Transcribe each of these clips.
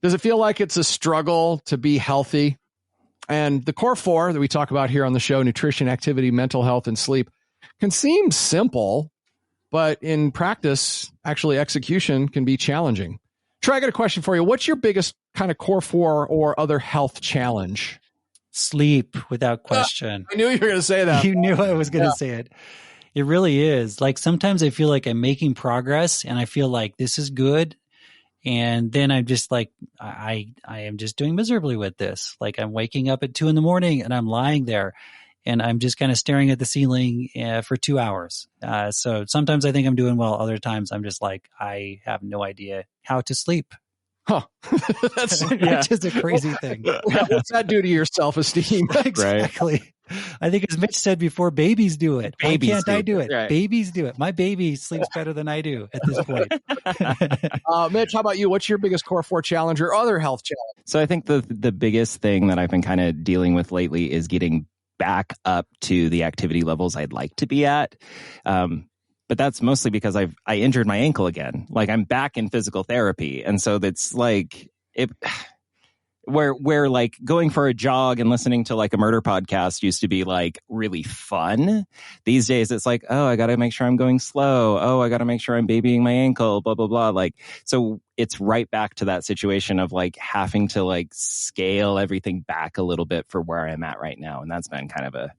Does it feel like it's a struggle to be healthy? And the core four that we talk about here on the show, nutrition, activity, mental health, and sleep, can seem simple, but in practice, actually execution can be challenging. Troy, I got a question for you. What's your biggest kind of core four or other health challenge? Sleep, without question. I knew you were going to say that. You knew I was going to say it. It really is. Like sometimes I feel like I'm making progress and I feel like this is good. And then I'm just like, I am just doing miserably with this. Like I'm waking up at 2 a.m. and I'm lying there and I'm just kind of staring at the ceiling for 2 hours. So sometimes I think I'm doing well. Other times I'm just like, I have no idea how to sleep. Huh. That's just a crazy thing. What's that do to your self-esteem? Exactly. Right. I think as Mitch said before, babies do it. Why can't I do it? Right. Babies do it. My baby sleeps better than I do at this point. Mitch, how about you? What's your biggest core four challenge or other health challenge? So I think the biggest thing that I've been kind of dealing with lately is getting back up to the activity levels I'd like to be at. But that's mostly because I injured my ankle again. Like I'm back in physical therapy. And so that's like where like going for a jog and listening to like a murder podcast used to be like really fun. These days it's like, oh, I got to make sure I'm going slow. Oh, I got to make sure I'm babying my ankle, blah, blah, blah. Like, so it's right back to that situation of like having to like scale everything back a little bit for where I'm at right now. And that's been kind of a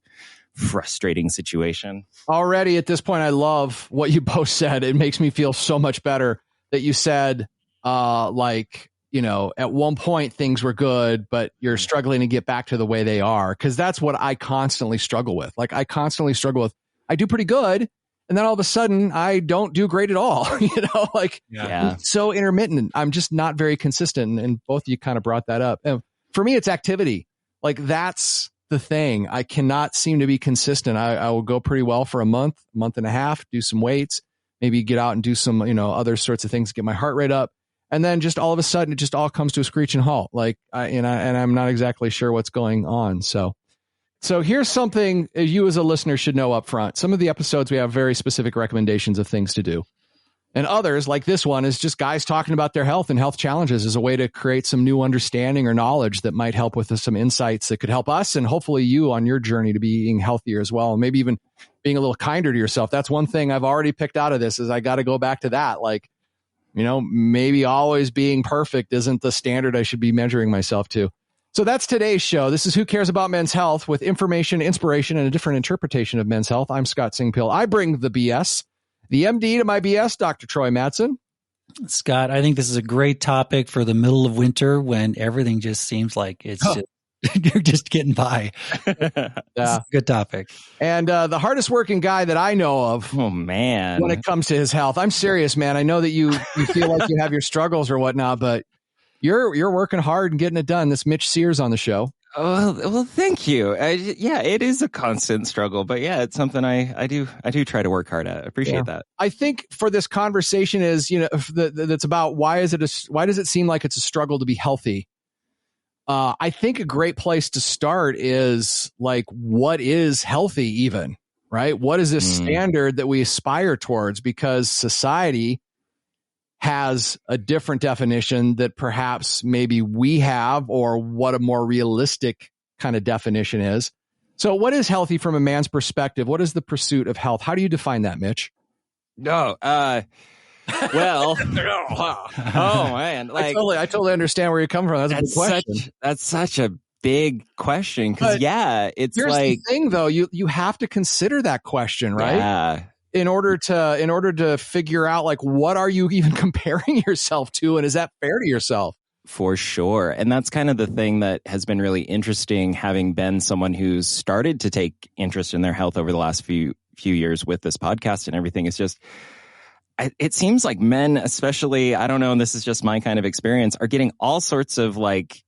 frustrating situation. Already at this point, I love what you both said. It makes me feel so much better that you said, like, you know, at one point things were good, but you're struggling to get back to the way they are. Cause that's what I constantly struggle with. Like I constantly struggle with, I do pretty good. And then all of a sudden I don't do great at all. You know, like so intermittent. I'm just not very consistent. And both of you kind of brought that up. And for me, it's activity. Like that's the thing. I cannot seem to be consistent. I will go pretty well for a month and a half, do some weights, maybe get out and do some, you know, other sorts of things, get my heart rate up. And then just all of a sudden, it just all comes to a screeching halt. Like, and I'm not exactly sure what's going on. So here's something you as a listener should know up front. Some of the episodes, we have very specific recommendations of things to do. And others, like this one, is just guys talking about their health and health challenges as a way to create some new understanding or knowledge that might help with some insights that could help us and hopefully you on your journey to being healthier as well. And maybe even being a little kinder to yourself. That's one thing I've already picked out of this is I got to go back to that. Like, you know, maybe always being perfect isn't the standard I should be measuring myself to. So that's today's show. This is Who Cares About Men's Health with information, inspiration, and a different interpretation of men's health. I'm Scott Singpill. I bring the BS, the MD to my BS, Dr. Troy Mattson. Scott, I think this is a great topic for the middle of winter when everything just seems like it's just, you're just getting by. Good topic. And the hardest working guy that I know of, oh man, when it comes to his health, I'm serious, man. I know that you feel like you have your struggles or whatnot, but you're working hard and getting it done. This Mitch Sears on the show. Oh, well, thank you. Yeah, it is a constant struggle, but yeah, it's something I do try to work hard at. I appreciate that. I think for this conversation is, you know, that's about why does it seem like it's a struggle to be healthy? I think a great place to start is like, what is healthy even, right? What is this standard that we aspire towards? Because society has a different definition that perhaps maybe we have, or what a more realistic kind of definition is. So what is healthy from a man's perspective? What is the pursuit of health? How do you define that, Mitch? No, well, oh man, like I totally understand where you're coming from. That's a good question. That's such a big question because it's here's like the thing though. You have to consider that question, right? Yeah. In order to figure out like what are you even comparing yourself to, and is that fair to yourself? For sure. And that's kind of the thing that has been really interesting, having been someone who's started to take interest in their health over the last few years with this podcast and everything. It's just, it seems like men, especially, I don't know, and this is just my kind of experience, are getting all sorts of like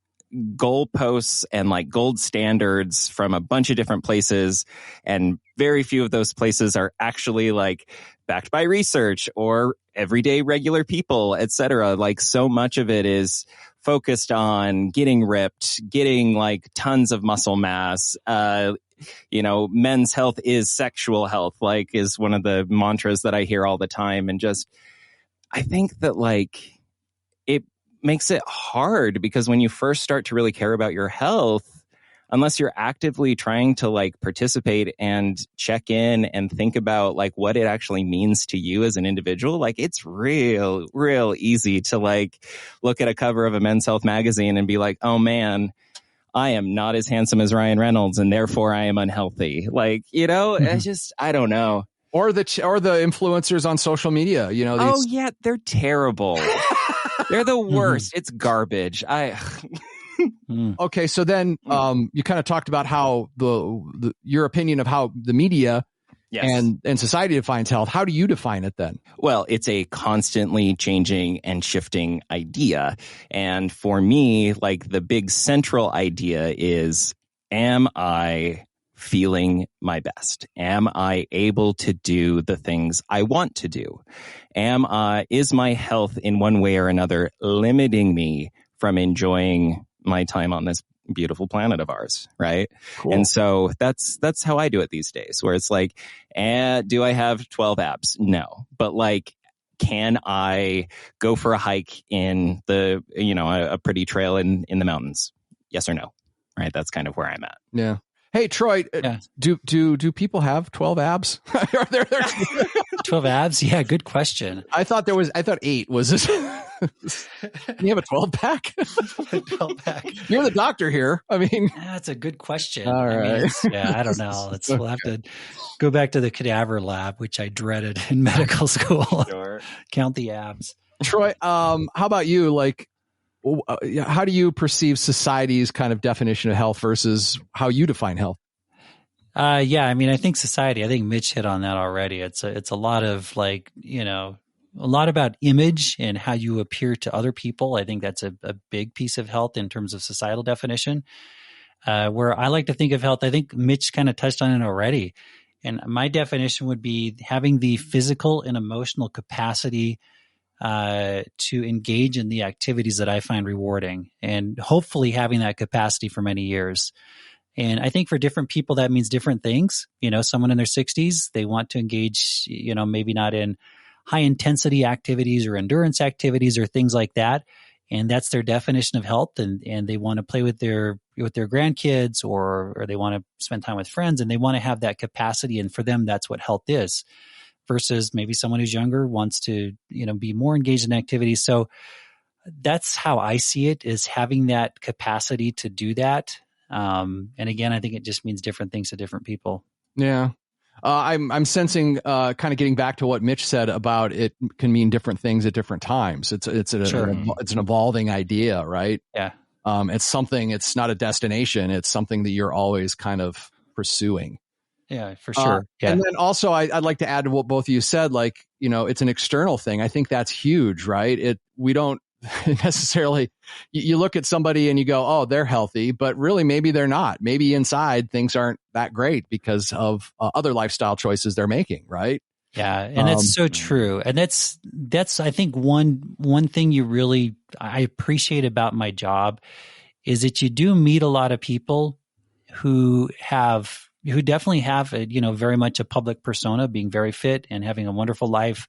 goalposts and like gold standards from a bunch of different places. And very few of those places are actually like backed by research or everyday regular people, etc. Like so much of it is focused on getting ripped, getting like tons of muscle mass. You know, men's health is sexual health, like is one of the mantras that I hear all the time. And just, I think that like makes it hard, because when you first start to really care about your health, unless you're actively trying to like participate and check in and think about like what it actually means to you as an individual, like it's real easy to like look at a cover of a Men's Health magazine and be like, oh man, I am not as handsome as Ryan Reynolds and therefore I am unhealthy. Like, you know, it's just, I don't know. Or the influencers on social media, you know. Oh yeah, they're terrible. They're the worst. It's garbage. Okay, so then you kind of talked about how your opinion of how the media and society defines health. How do you define it then? Well, it's a constantly changing and shifting idea. And for me, like the big central idea is, am I feeling my best? Am I able to do the things I want to do? Is my health in one way or another limiting me from enjoying my time on this beautiful planet of ours, right? Cool. And so that's how I do it these days, where it's like, do I have 12 abs? No. But like, can I go for a hike in the, a pretty trail in the mountains? Yes or no? Right? That's kind of where I'm at. Yeah. Hey, Troy, do people have 12 abs? Are there 12 abs? Yeah, good question. I thought 8 was this. You have a 12 pack? 12 pack. You're the doctor here. I mean, that's a good question. All right. I don't know. We'll have to go back to the cadaver lab, which I dreaded in medical school. Sure. Count the abs. Troy, how about you? Like, how do you perceive society's kind of definition of health versus how you define health? I think society, I think Mitch hit on that already. It's a lot of like, a lot about image and how you appear to other people. I think that's a big piece of health in terms of societal definition. Where I like to think of health, I think Mitch kind of touched on it already. And my definition would be having the physical and emotional capacity to engage in the activities that I find rewarding, and hopefully having that capacity for many years. And I think for different people, that means different things. Someone in their 60s, they want to engage, maybe not in high intensity activities or endurance activities or things like that. And that's their definition of health. And they want to play with their grandkids or they want to spend time with friends, and they want to have that capacity. And for them, that's what health is. Versus maybe someone who's younger wants to, be more engaged in activities. So that's how I see it, is having that capacity to do that. And again, I think it just means different things to different people. Yeah. I'm sensing kind of getting back to what Mitch said about it can mean different things at different times. It's an evolving idea, right? Yeah. It's something, it's not a destination. It's something that you're always kind of pursuing. Yeah, for sure. And then also I'd like to add to what both of you said, like, it's an external thing. I think that's huge, right? We don't necessarily, you look at somebody and you go, oh, they're healthy, but really maybe they're not. Maybe inside things aren't that great because of other lifestyle choices they're making, right? Yeah, and that's so true. And that's I think one thing I appreciate about my job is that you do meet a lot of people who definitely have very much a public persona, being very fit and having a wonderful life.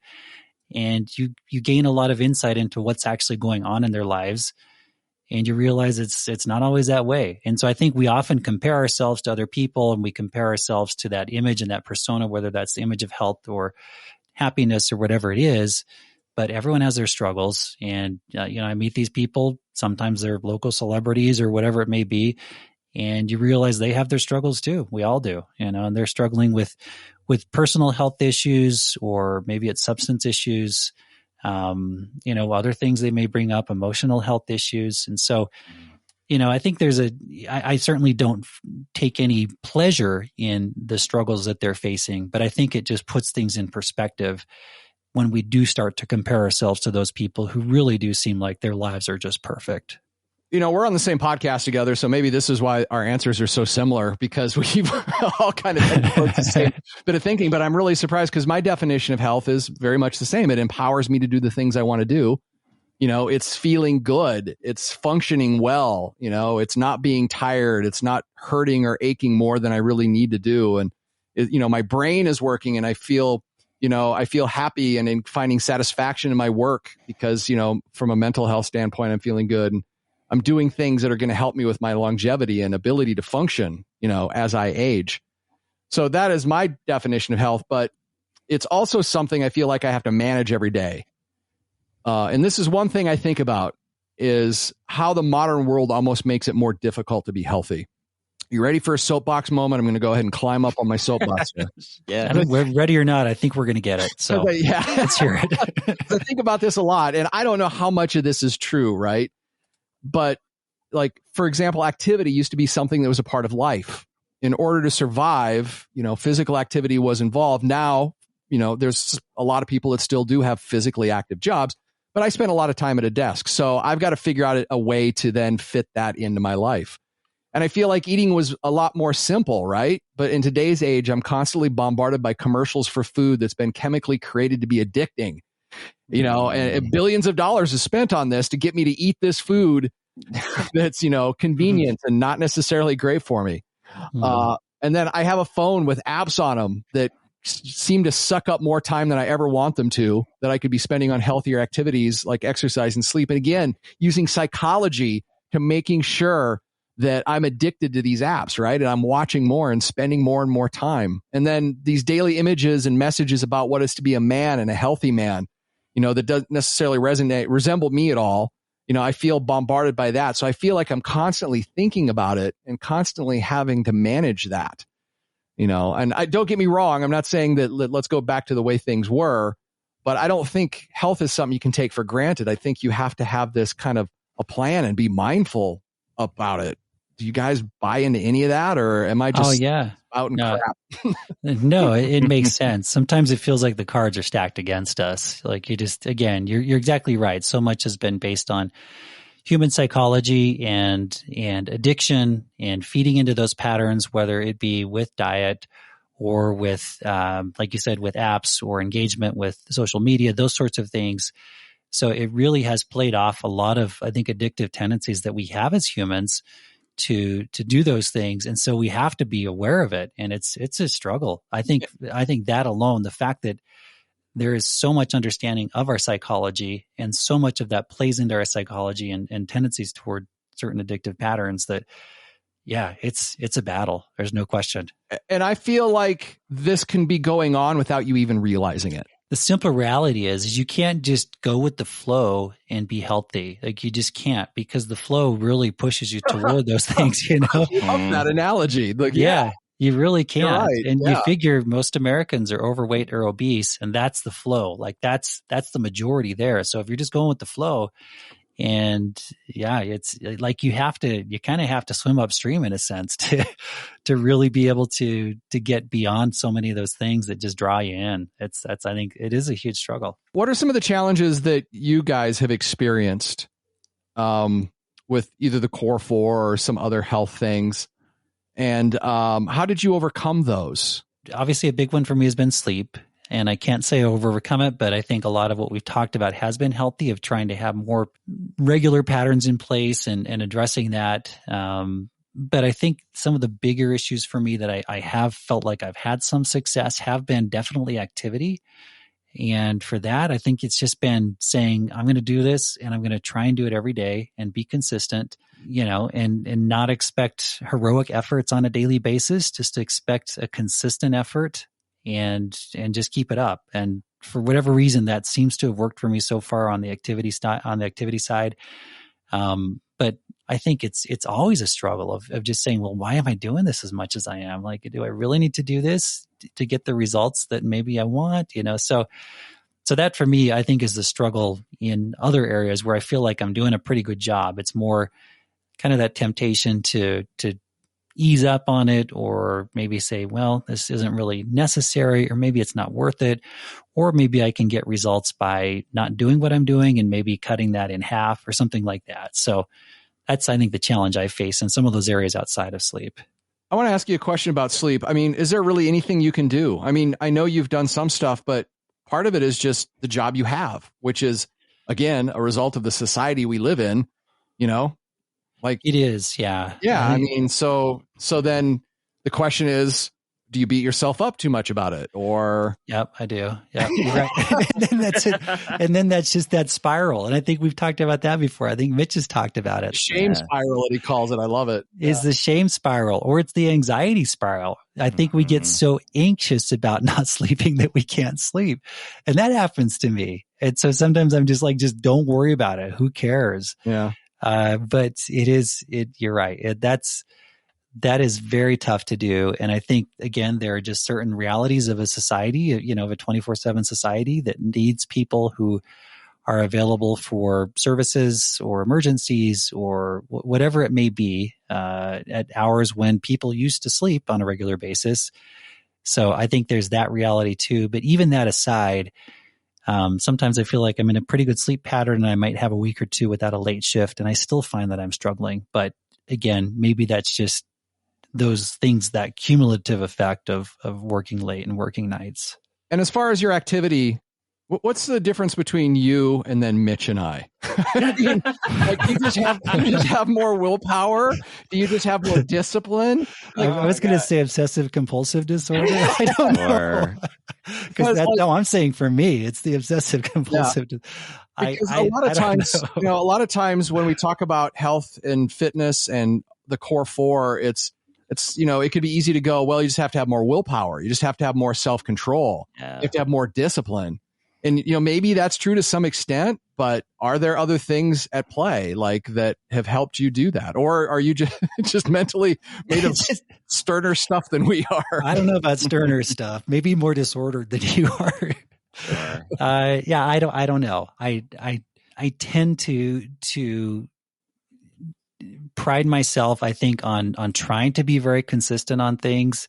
And you gain a lot of insight into what's actually going on in their lives. And you realize it's not always that way. And so I think we often compare ourselves to other people, and we compare ourselves to that image and that persona, whether that's the image of health or happiness or whatever it is. But everyone has their struggles. And, I meet these people, sometimes they're local celebrities or whatever it may be. And you realize they have their struggles too. We all do, and they're struggling with personal health issues, or maybe it's substance issues, other things they may bring up, emotional health issues. And so, I think I certainly don't take any pleasure in the struggles that they're facing, but I think it just puts things in perspective when we do start to compare ourselves to those people who really do seem like their lives are just perfect. We're on the same podcast together, so maybe this is why our answers are so similar, because we've all kind of had the same bit of thinking. But I'm really surprised, because my definition of health is very much the same. It empowers me to do the things I want to do. It's feeling good. It's functioning well. It's not being tired. It's not hurting or aching more than I really need to do. And, my brain is working and I feel I feel happy and in finding satisfaction in my work because, from a mental health standpoint, I'm feeling good. And I'm doing things that are going to help me with my longevity and ability to function, as I age. So that is my definition of health, but it's also something I feel like I have to manage every day. And this is one thing I think about is how the modern world almost makes it more difficult to be healthy. You ready for a soapbox moment? I'm going to go ahead and climb up on my soapbox here. Yeah. We're ready or not, I think we're going to get it. So let's hear it. I think about this a lot, and I don't know how much of this is true, right? But like, for example, activity used to be something that was a part of life. In order to survive, physical activity was involved. Now, there's a lot of people that still do have physically active jobs, but I spend a lot of time at a desk. So I've got to figure out a way to then fit that into my life. And I feel like eating was a lot more simple, right? But in today's age, I'm constantly bombarded by commercials for food that's been chemically created to be addicting, and billions of dollars is spent on this to get me to eat this food that's, convenient and not necessarily great for me. And then I have a phone with apps on them that seem to suck up more time than I ever want them to, that I could be spending on healthier activities like exercise and sleep. And again, using psychology to making sure that I'm addicted to these apps, right? And I'm watching more and spending more and more time. And then these daily images and messages about what is to be a man and a healthy man, that doesn't necessarily resemble me at all. I feel bombarded by that. So I feel like I'm constantly thinking about it and constantly having to manage that, and don't get me wrong. I'm not saying that let's go back to the way things were, but I don't think health is something you can take for granted. I think you have to have this kind of a plan and be mindful about it. Do you guys buy into any of that, or am I just out and crap? No, it makes sense. Sometimes it feels like the cards are stacked against us. Like you're exactly right. So much has been based on human psychology and addiction and feeding into those patterns, whether it be with diet or with, like you said, with apps or engagement with social media, those sorts of things. So it really has played off a lot of, I think, addictive tendencies that we have as humans to do those things. And so we have to be aware of it. And it's a struggle. I think that alone, the fact that there is so much understanding of our psychology and so much of that plays into our psychology and tendencies toward certain addictive patterns that, it's a battle. There's no question. And I feel like this can be going on without you even realizing it. The simple reality is you can't just go with the flow and be healthy. Like you just can't, because the flow really pushes you toward those things, I love that analogy. Like, you really can't. Right. And you figure most Americans are overweight or obese, and that's the flow. Like that's the majority there. So if you're just going with the flow, and it's like you kind of have to swim upstream in a sense to really be able to get beyond so many of those things that just draw you in. I think it is a huge struggle. What are some of the challenges that you guys have experienced with either the Core 4 or some other health things? And how did you overcome those? Obviously, a big one for me has been sleep. And I can't say I've overcome it, but I think a lot of what we've talked about has been healthy, of trying to have more regular patterns in place and addressing that. But I think some of the bigger issues for me that I have felt like I've had some success have been definitely activity. And for that, I think it's just been saying, I'm going to do this and I'm going to try and do it every day and be consistent, and not expect heroic efforts on a daily basis, just to expect a consistent effort and just keep it up. And for whatever reason, that seems to have worked for me so far on the activity side. But I think it's always a struggle of just saying, well, why am I doing this as much as I am? Like, do I really need to do this to get the results that maybe I want? So that for me, I think is the struggle in other areas where I feel like I'm doing a pretty good job. It's more kind of that temptation to ease up on it, or maybe say, well, this isn't really necessary, or maybe it's not worth it, or maybe I can get results by not doing what I'm doing and maybe cutting that in half or something like that. So that's, I think, the challenge I face in some of those areas outside of sleep. I want to ask you a question about sleep. I mean, is there really anything you can do? I mean, I know you've done some stuff, but part of it is just the job you have, which is, again, a result of the society we live in, Like it is, yeah. Yeah. I mean, so then the question is, do you beat yourself up too much about it? Or Yep, I do. Yeah, you're right. And then that's it. And then that's just that spiral. And I think we've talked about that before. I think Mitch has talked about it. shame spiral, that he calls it. I love it. Is the shame spiral, or it's the anxiety spiral. I think we get so anxious about not sleeping that we can't sleep. And that happens to me. And so sometimes I'm just like, just don't worry about it. Who cares? Yeah. But you're right. That is very tough to do. And I think, again, there are just certain realities of a society, of a 24/7 society that needs people who are available for services or emergencies or whatever it may be at hours when people used to sleep on a regular basis. So I think there's that reality too. But even that aside, sometimes I feel like I'm in a pretty good sleep pattern and I might have a week or two without a late shift and I still find that I'm struggling. But again, maybe that's just those things, that cumulative effect of working late and working nights. And as far as your activity, what's the difference between you and then Mitch and I? I mean, like, do you just have more willpower? Do you just have more discipline? Like, I was going to say obsessive compulsive disorder. I don't know. Because I'm saying for me, it's the obsessive compulsive. Yeah. Because a lot of times when we talk about health and fitness and the core four, it's it could be easy to go, well, you just have to have more willpower. You just have to have more self-control. Yeah. You have to have more discipline. And, maybe that's true to some extent, but are there other things at play like that have helped you do that? Or are you just mentally made of sterner stuff than we are? I don't know about sterner stuff. Maybe more disordered than you are. Sure. I don't know. I tend to pride myself, I think, on trying to be very consistent on things.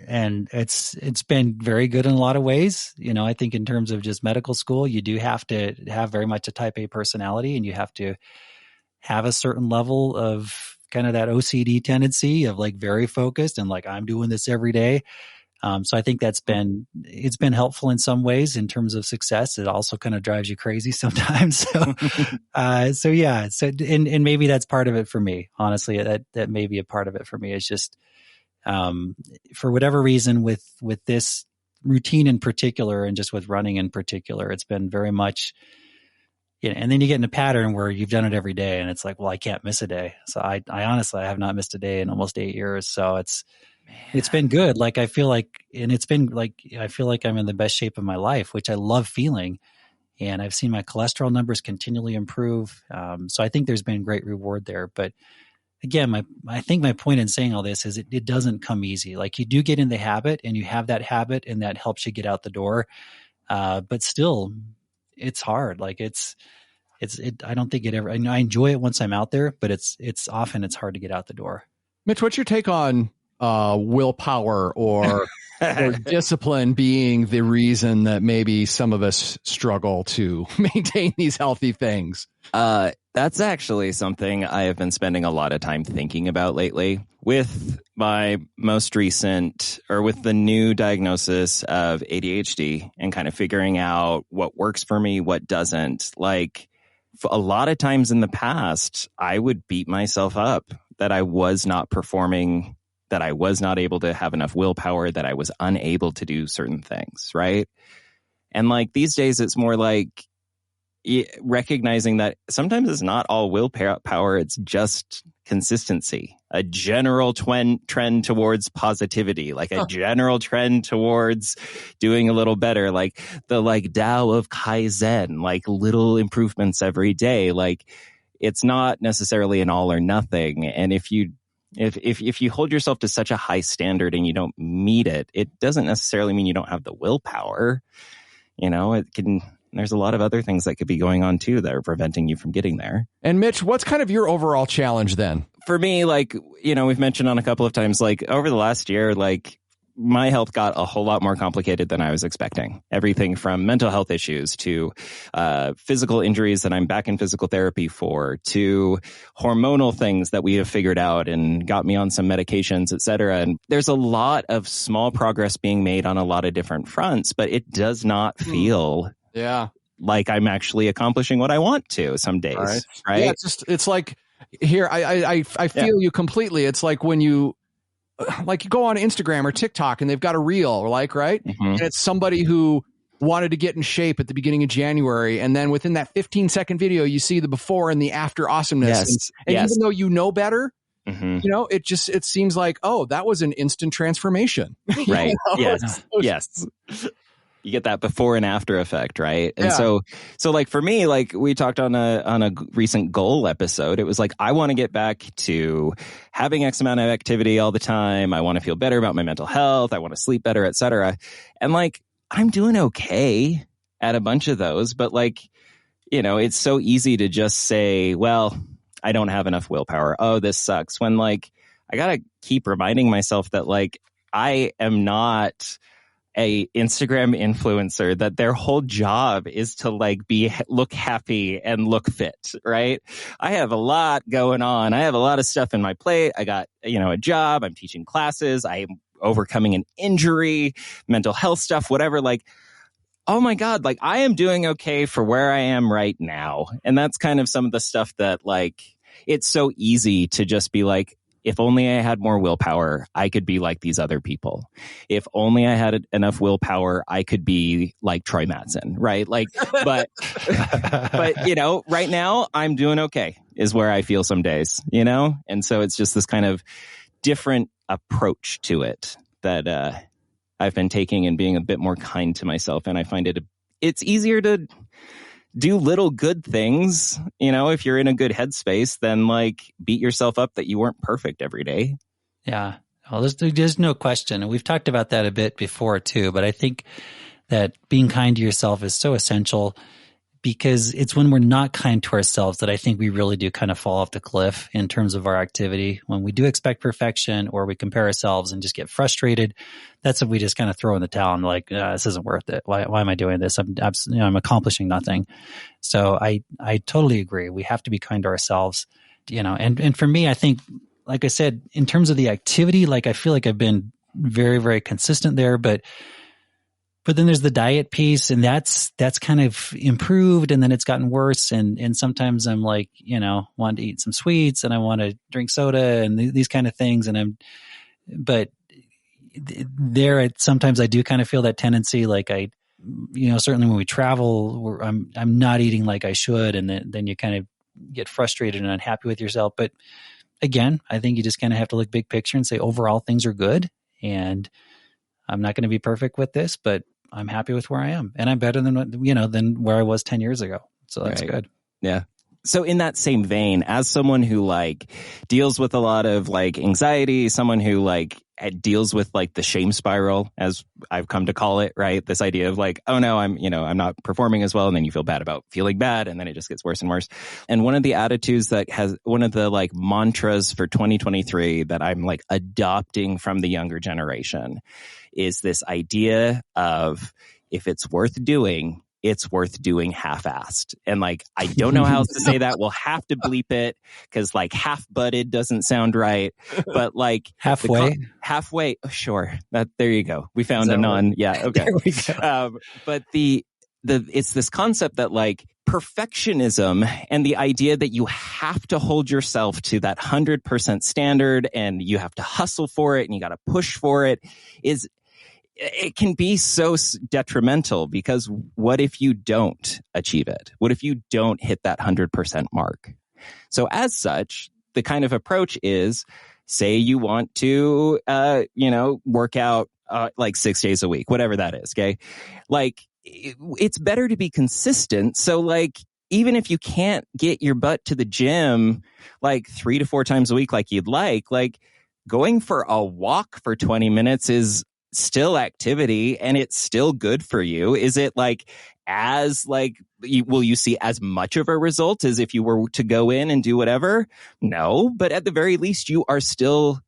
And it's been very good in a lot of ways. I think in terms of just medical school, you do have to have very much a type A personality, and you have to have a certain level of kind of that OCD tendency of like very focused and like, I'm doing this every day. So I think it's been helpful in some ways in terms of success. It also kind of drives you crazy sometimes. So yeah. So, and maybe that's part of it for me. Honestly, that may be a part of it for me. It's just, for whatever reason with this routine in particular, and just with running in particular, it's been very much, and then you get in a pattern where you've done it every day and it's like, well, I can't miss a day. So I honestly, I have not missed a day in almost 8 years. So it's been good. Like, I feel like, and it's been like, I feel like I'm in the best shape of my life, which I love feeling. And I've seen my cholesterol numbers continually improve. So I think there's been great reward there. But again, I think my point in saying all this is it doesn't come easy. Like, you do get in the habit and you have that habit and that helps you get out the door. But still, it's hard. Like I don't think it ever, I enjoy it once I'm out there, but it's often hard to get out the door. Mitch, what's your take on willpower or discipline being the reason that maybe some of us struggle to maintain these healthy things? That's actually something I have been spending a lot of time thinking about lately with my most recent, or with the new diagnosis of ADHD, and kind of figuring out what works for me, what doesn't. Like, a lot of times in the past, I would beat myself up that I was not performing, that I was not able to have enough willpower, that I was unable to do certain things, right? And like these days, it's more like recognizing that sometimes it's not all willpower, it's just consistency, a general trend towards positivity, like a general trend towards doing a little better, like the Tao of Kaizen, like little improvements every day. Like, it's not necessarily an all or nothing. And if you hold yourself to such a high standard and you don't meet it, it doesn't necessarily mean you don't have the willpower. There's a lot of other things that could be going on too that are preventing you from getting there. And Mitch, what's kind of your overall challenge then? For me, we've mentioned on a couple of times, like over the last year, like my health got a whole lot more complicated than I was expecting. Everything from mental health issues to physical injuries that I'm back in physical therapy for, to hormonal things that we have figured out and got me on some medications, et cetera. And there's a lot of small progress being made on a lot of different fronts, but it does not feel like I'm actually accomplishing what I want to some days. Right? Yeah, it's like here, I feel you completely. It's like when you like you go on Instagram or TikTok and they've got a reel, like, right? Mm-hmm. And it's somebody who wanted to get in shape at the beginning of January. And then within that 15-second video, you see the before and the after awesomeness. Yes. And Yes. even though you know better, Mm-hmm. you know, it seems like, oh, that was an instant transformation. Right. You know? Yes. You get that before and after effect, right? And Yeah. so like for me, like we talked on a recent goal episode, it was like, I want to get back to having X amount of activity all the time. I want to feel better about my mental health. I want to sleep better, etc. And like, I'm doing okay at a bunch of those, but like, you know, it's so easy to just say, well, I don't have enough willpower. Oh, this sucks. When like, I got to keep reminding myself that like, I am not a Instagram influencer that their whole job is to like look happy and look fit, right? I have a lot going on. I have a lot of stuff in my plate. I got, you know, a job. I'm teaching classes. I am overcoming an injury, mental health stuff, whatever. Like, oh my God, like I am doing okay for where I am right now. And that's kind of some of the stuff that like, it's so easy to just be like, if only I had more willpower, I could be like these other people. If only I had enough willpower, I could be like Troy Mattson, right? Like, but you know, right now I'm doing okay is where I feel some days, you know? And so it's just this kind of different approach to it that I've been taking and being a bit more kind to myself. And I find it's easier to do little good things, you know, if you're in a good headspace, then like beat yourself up that you weren't perfect every day. Yeah. Well, there's no question. And we've talked about that a bit before too, but I think that being kind to yourself is so essential because it's when we're not kind to ourselves that I think we really do kind of fall off the cliff in terms of our activity. When we do expect perfection or we compare ourselves and just get frustrated, that's when we just kind of throw in the towel and like, this isn't worth it. Why am I doing this? I'm accomplishing nothing. So I totally agree. We have to be kind to ourselves, you know, and for me, I think, like I said, in terms of the activity, like I feel like I've been very, very consistent there, but then there's the diet piece and that's kind of improved and then it's gotten worse. And sometimes I'm like, you know, want to eat some sweets and I want to drink soda and these kind of things. But sometimes I do kind of feel that tendency. Like you know, certainly when we travel, I'm not eating like I should. And then you kind of get frustrated and unhappy with yourself. But again, I think you just kind of have to look big picture and say, overall things are good. And I'm not going to be perfect with this, but I'm happy with where I am and I'm better than where I was 10 years ago. So that's good. Yeah. So in that same vein, as someone who like deals with a lot of like anxiety, someone who like deals with like the shame spiral, as I've come to call it, right? This idea of like, oh no, I'm not performing as well. And then you feel bad about feeling bad. And then it just gets worse and worse. And one of the attitudes that has one of the like mantras for 2023 that I'm like adopting from the younger generation is this idea of if it's worth doing, it's worth doing half-assed. And like, I don't know how else to say that. We'll have to bleep it because like half-butted doesn't sound right. But like halfway. Oh, sure. There you go. We found a non. Yeah. Okay. There we go. But it's this concept that like perfectionism and the idea that you have to hold yourself to that 100% standard and you have to hustle for it and you got to push for it it can be so detrimental because what if you don't achieve it? What if you don't hit that 100% mark? So as such, the kind of approach is, say you want to, work out like 6 days a week, whatever that is. Okay. Like it's better to be consistent. So like, even if you can't get your butt to the gym like 3 to 4 times a week, like you'd like going for a walk for 20 minutes is still activity and it's still good for you. Is it like will you see as much of a result as if you were to go in and do whatever? No, but at the very least you are still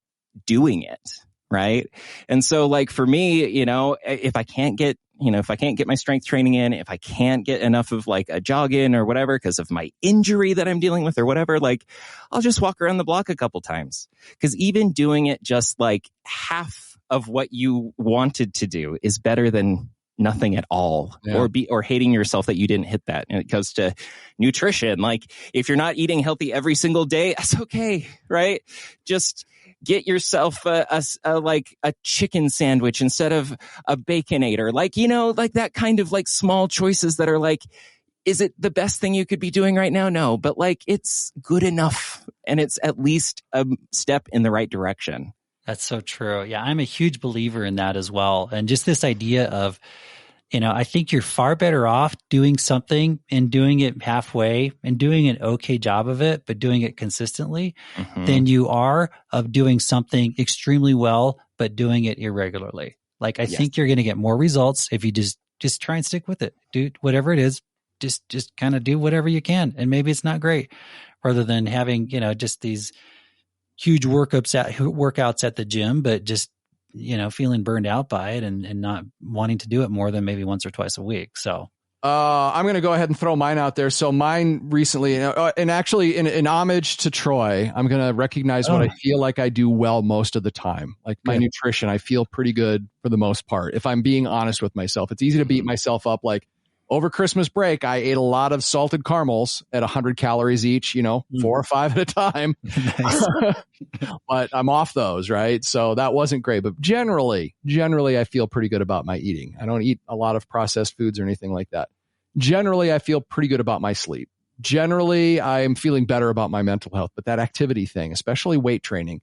doing it, right? And so like for me, if I can't get my strength training in, if I can't get enough of like a jog in or whatever because of my injury that I'm dealing with or whatever, like I'll just walk around the block a couple times. Because even doing it just like half of what you wanted to do is better than nothing at all. Yeah. Or hating yourself that you didn't hit that. And it goes to nutrition. Like if you're not eating healthy every single day, that's okay, right? Just get yourself a chicken sandwich instead of a Baconator. Like, you know, like that kind of like small choices that are like, is it the best thing you could be doing right now? No, but like it's good enough and it's at least a step in the right direction. That's so true. Yeah, I'm a huge believer in that as well. And just this idea of, you know, I think you're far better off doing something and doing it halfway and doing an okay job of it, but doing it consistently than you are of doing something extremely well, but doing it irregularly. Like, I think you're going to get more results if you just try and stick with it. Do whatever it is, just kind of do whatever you can. And maybe it's not great, rather than having, you know, just these huge workouts at the gym, but just, you know, feeling burned out by it and not wanting to do it more than maybe once or twice a week. So I'm going to go ahead and throw mine out there. So mine recently, and actually in homage to Troy, I'm going to recognize what I feel like I do well most of the time. Like my nutrition, I feel pretty good for the most part. If I'm being honest with myself, it's easy to beat myself up. Like over Christmas break, I ate a lot of salted caramels at 100 calories each, you know, 4 or 5 at a time. But I'm off those, right? So that wasn't great. But generally, I feel pretty good about my eating. I don't eat a lot of processed foods or anything like that. Generally, I feel pretty good about my sleep. Generally, I'm feeling better about my mental health. But that activity thing, especially weight training,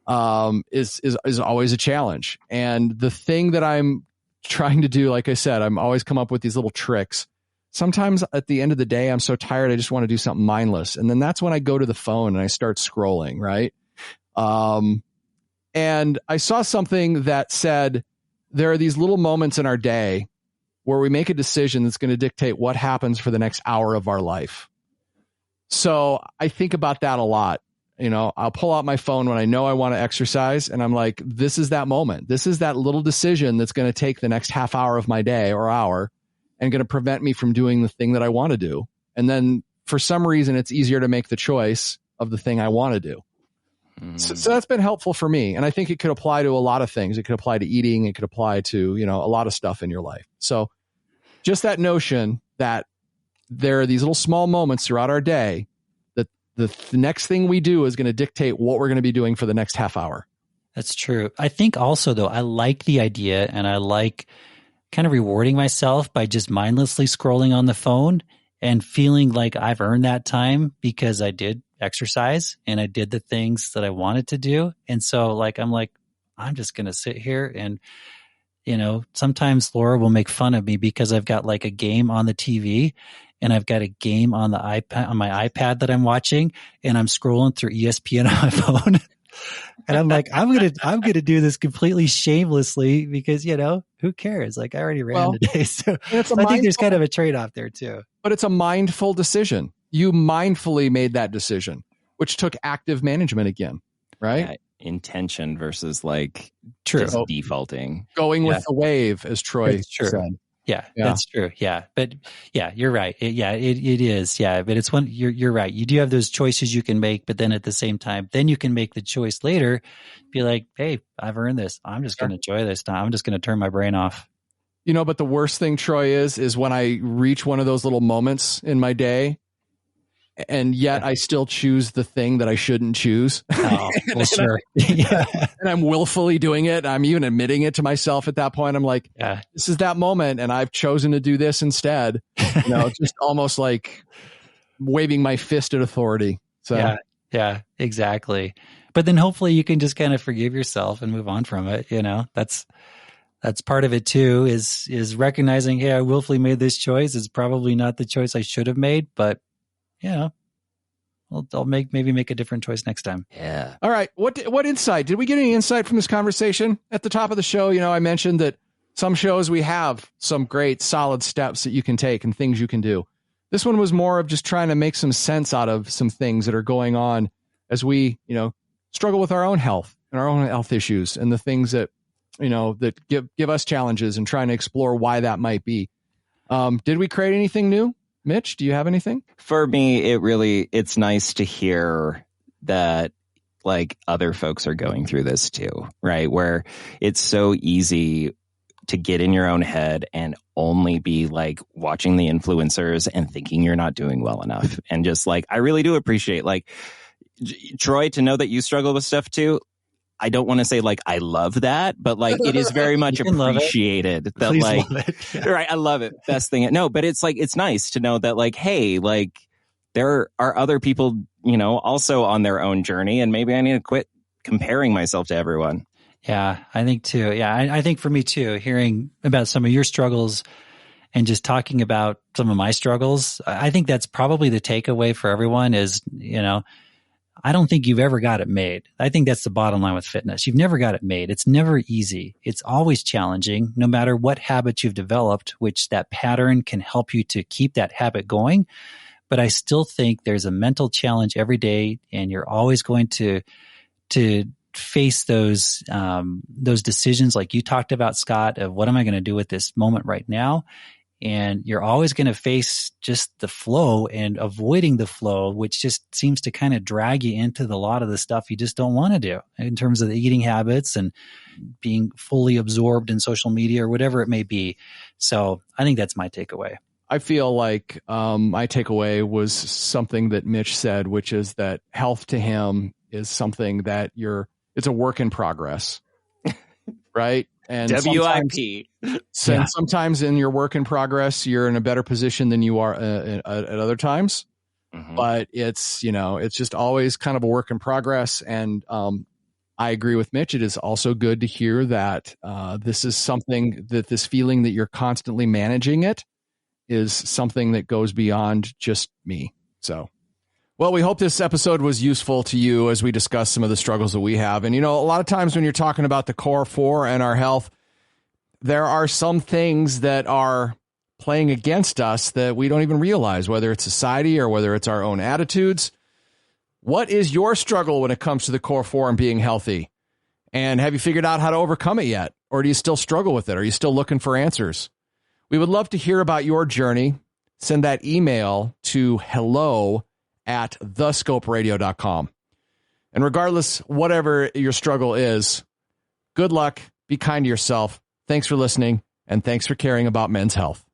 is always a challenge. And the thing that I'm trying to do, like I said, I'm always come up with these little tricks. Sometimes at the end of the day, I'm so tired, I just want to do something mindless. And then that's when I go to the phone and I start scrolling, right? And I saw something that said there are these little moments in our day where we make a decision that's going to dictate what happens for the next hour of our life. So I think about that a lot. You know, I'll pull out my phone when I know I want to exercise, and I'm like, this is that moment. This is that little decision that's going to take the next half hour of my day or hour and going to prevent me from doing the thing that I want to do. And then for some reason, it's easier to make the choice of the thing I want to do. So that's been helpful for me. And I think it could apply to a lot of things. It could apply to eating. It could apply to, you know, a lot of stuff in your life. So just that notion that there are these little small moments throughout our day the next thing we do is going to dictate what we're going to be doing for the next half hour. That's true. I think also, though, I like the idea, and I like kind of rewarding myself by just mindlessly scrolling on the phone and feeling like I've earned that time because I did exercise and I did the things that I wanted to do. And so like, I'm just going to sit here and, you know, sometimes Laura will make fun of me because I've got like a game on the TV and I've got a game on the iPad, on my iPad that I'm watching, and I'm scrolling through ESPN on my phone. And I'm like, I'm gonna do this completely shamelessly because, you know, who cares? Like I already ran today. So I think there's kind of a trade-off there too. But it's a mindful decision. You mindfully made that decision, which took active management again, right? Yeah, intention versus like just defaulting. Going with the wave, as Troy said. Yeah, that's true. Yeah. But yeah, you're right. It is. Yeah. But it's you're right. You do have those choices you can make, but then at the same time, then you can make the choice later, be like, hey, I've earned this. I'm just going to enjoy this now. I'm just going to turn my brain off. You know, but the worst thing, Troy, is when I reach one of those little moments in my day, and yet I still choose the thing that I shouldn't choose. Oh, well, sure. Yeah. And I'm willfully doing it. I'm even admitting it to myself at that point. I'm like, this is that moment, and I've chosen to do this instead. You know, just almost like waving my fist at authority. So yeah, exactly. But then hopefully you can just kind of forgive yourself and move on from it. You know, that's part of it too, is recognizing, hey, I willfully made this choice. It's probably not the choice I should have made, but yeah, I'll maybe make a different choice next time. Yeah. All right. What insight? Did we get any insight from this conversation? At the top of the show, you know, I mentioned that some shows we have some great solid steps that you can take and things you can do. This one was more of just trying to make some sense out of some things that are going on as we, you know, struggle with our own health and our own health issues and the things that, you know, that give us challenges and trying to explore why that might be. Did we create anything new? Mitch, do you have anything? For me, it's nice to hear that like other folks are going through this too, right? Where it's so easy to get in your own head and only be like watching the influencers and thinking you're not doing well enough. And just like, I really do appreciate like Troy, to know that you struggle with stuff too. I don't want to say like I love that, but like it is very much appreciated that Please like, love it. Yeah. right. I love it. Best thing. No, but it's like, it's nice to know that like, hey, like there are other people, you know, also on their own journey, and maybe I need to quit comparing myself to everyone. Yeah, I think too. Yeah, I think for me too, hearing about some of your struggles and just talking about some of my struggles, I think that's probably the takeaway for everyone is, you know, I don't think you've ever got it made. I think that's the bottom line with fitness. You've never got it made. It's never easy. It's always challenging, no matter what habit you've developed, which that pattern can help you to keep that habit going. But I still think there's a mental challenge every day, and you're always going to face those decisions like you talked about, Scott, of what am I going to do with this moment right now? And you're always going to face just the flow and avoiding the flow, which just seems to kind of drag you into a lot of the stuff you just don't want to do in terms of the eating habits and being fully absorbed in social media or whatever it may be. So I think that's my takeaway. I feel like my takeaway was something that Mitch said, which is that health to him is something that it's a work in progress, right? And WIP. Sometimes in your work in progress, you're in a better position than you are at other times. Mm-hmm. But it's, you know, it's just always kind of a work in progress. And I agree with Mitch. It is also good to hear that this is something that this feeling that you're constantly managing it is something that goes beyond just me. So, well, we hope this episode was useful to you as we discuss some of the struggles that we have. And, you know, a lot of times when you're talking about the core four and our health, there are some things that are playing against us that we don't even realize, whether it's society or whether it's our own attitudes. What is your struggle when it comes to the core four and being healthy? And have you figured out how to overcome it yet? Or do you still struggle with it? Are you still looking for answers? We would love to hear about your journey. Send that email to hello@thescoperadio.com. And regardless, whatever your struggle is, good luck, be kind to yourself. Thanks for listening, and thanks for caring about men's health.